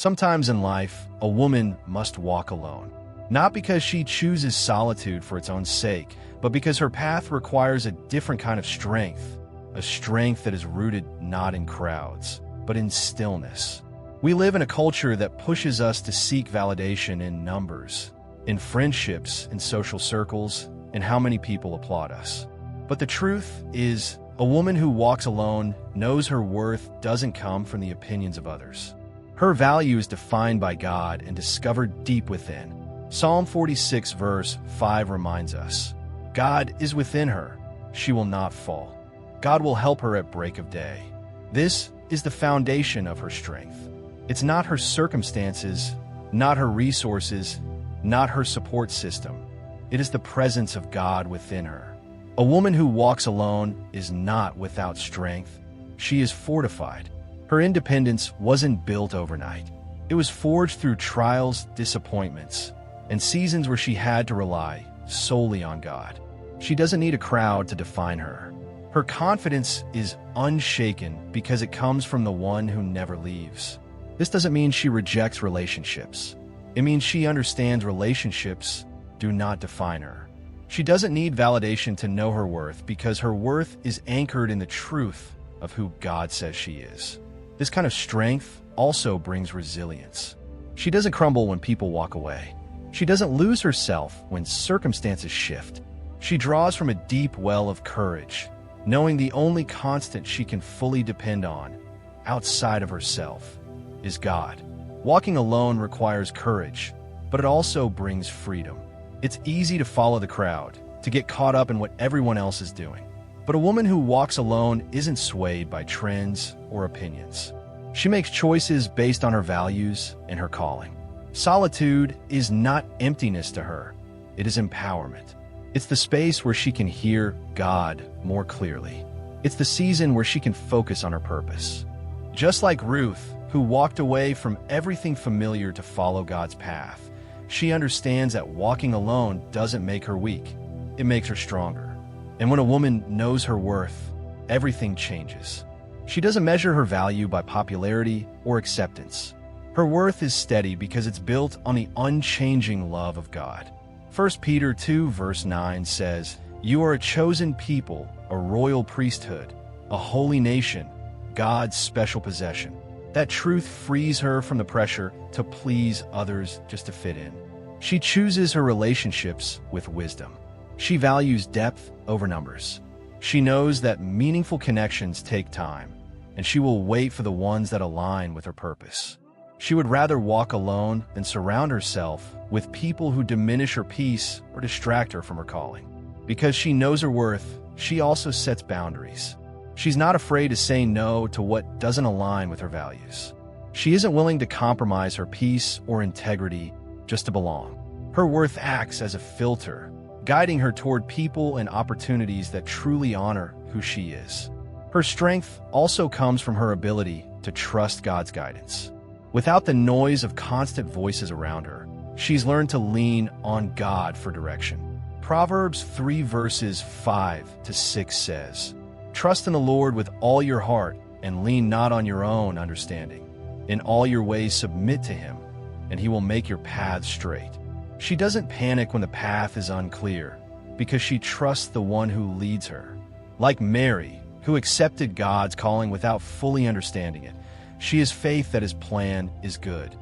Sometimes in life, a woman must walk alone. Not because she chooses solitude for its own sake, but because her path requires a different kind of strength, a strength that is rooted not in crowds, but in stillness. We live in a culture that pushes us to seek validation in numbers, in friendships, in social circles, in how many people applaud us. But the truth is, a woman who walks alone knows her worth doesn't come from the opinions of others. Her value is defined by God and discovered deep within. Psalm 46 verse 5 reminds us, God is within her, she will not fall. God will help her at break of day. This is the foundation of her strength. It's not her circumstances, not her resources, not her support system. It is the presence of God within her. A woman who walks alone is not without strength. She is fortified. Her independence wasn't built overnight. It was forged through trials, disappointments, and seasons where she had to rely solely on God. She doesn't need a crowd to define her. Her confidence is unshaken because it comes from the one who never leaves. This doesn't mean she rejects relationships. It means she understands relationships do not define her. She doesn't need validation to know her worth because her worth is anchored in the truth of who God says she is. This kind of strength also brings resilience. She doesn't crumble when people walk away. She doesn't lose herself when circumstances shift. She draws from a deep well of courage, knowing the only constant she can fully depend on, outside of herself, is God. Walking alone requires courage, but it also brings freedom. It's easy to follow the crowd, to get caught up in what everyone else is doing. But a woman who walks alone isn't swayed by trends or opinions. She makes choices based on her values and her calling. Solitude is not emptiness to her. It is empowerment. It's the space where she can hear God more clearly. It's the season where she can focus on her purpose. Just like Ruth, who walked away from everything familiar to follow God's path, she understands that walking alone doesn't make her weak. It makes her stronger. And when a woman knows her worth, everything changes. She doesn't measure her value by popularity or acceptance. Her worth is steady because it's built on the unchanging love of God. 1 Peter 2 verse 9 says, "You are a chosen people, a royal priesthood, a holy nation, God's special possession." That truth frees her from the pressure to please others just to fit in. She chooses her relationships with wisdom. She values depth over numbers. She knows that meaningful connections take time, and she will wait for the ones that align with her purpose. She would rather walk alone than surround herself with people who diminish her peace or distract her from her calling. Because she knows her worth, she also sets boundaries. She's not afraid to say no to what doesn't align with her values. She isn't willing to compromise her peace or integrity just to belong. Her worth acts as a filter, guiding her toward people and opportunities that truly honor who she is. Her strength also comes from her ability to trust God's guidance. Without the noise of constant voices around her, she's learned to lean on God for direction. Proverbs 3 verses 5 to 6 says, "Trust in the Lord with all your heart and lean not on your own understanding. In all your ways submit to him, and he will make your paths straight." She doesn't panic when the path is unclear, because she trusts the one who leads her. Like Mary, who accepted God's calling without fully understanding it, she has faith that his plan is good,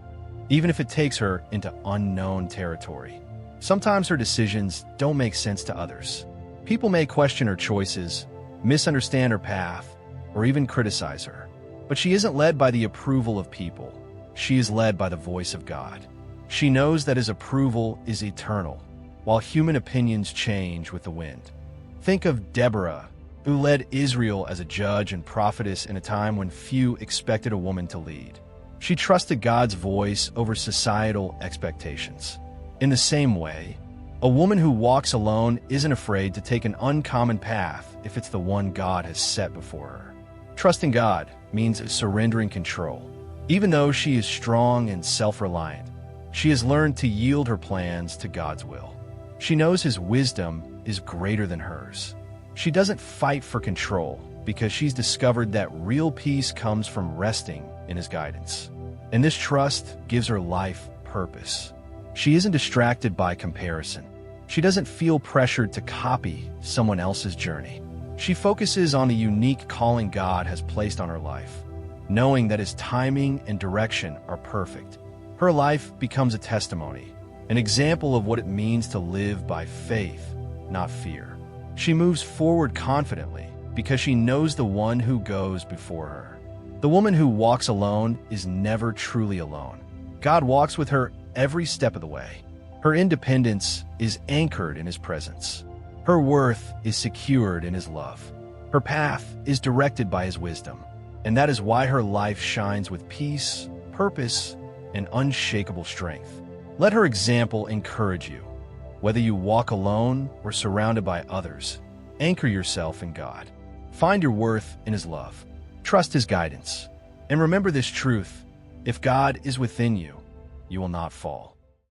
even if it takes her into unknown territory. Sometimes her decisions don't make sense to others. People may question her choices, misunderstand her path, or even criticize her. But she isn't led by the approval of people. She is led by the voice of God. She knows that his approval is eternal, while human opinions change with the wind. Think of Deborah, who led Israel as a judge and prophetess in a time when few expected a woman to lead. She trusted God's voice over societal expectations. In the same way, a woman who walks alone isn't afraid to take an uncommon path if it's the one God has set before her. Trusting God means surrendering control. Even though she is strong and self-reliant, she has learned to yield her plans to God's will. She knows his wisdom is greater than hers. She doesn't fight for control because she's discovered that real peace comes from resting in his guidance. And this trust gives her life purpose. She isn't distracted by comparison. She doesn't feel pressured to copy someone else's journey. She focuses on the unique calling God has placed on her life, knowing that His timing and direction are perfect. Her life becomes a testimony, an example of what it means to live by faith, not fear. She moves forward confidently because she knows the one who goes before her. The woman who walks alone is never truly alone. God walks with her every step of the way. Her independence is anchored in His presence. Her worth is secured in His love. Her path is directed by His wisdom. And that is why her life shines with peace, purpose, and unshakable strength. Let her example encourage you. Whether you walk alone or surrounded by others, anchor yourself in God. Find your worth in His love. Trust His guidance. And remember this truth: if God is within you, you will not fall.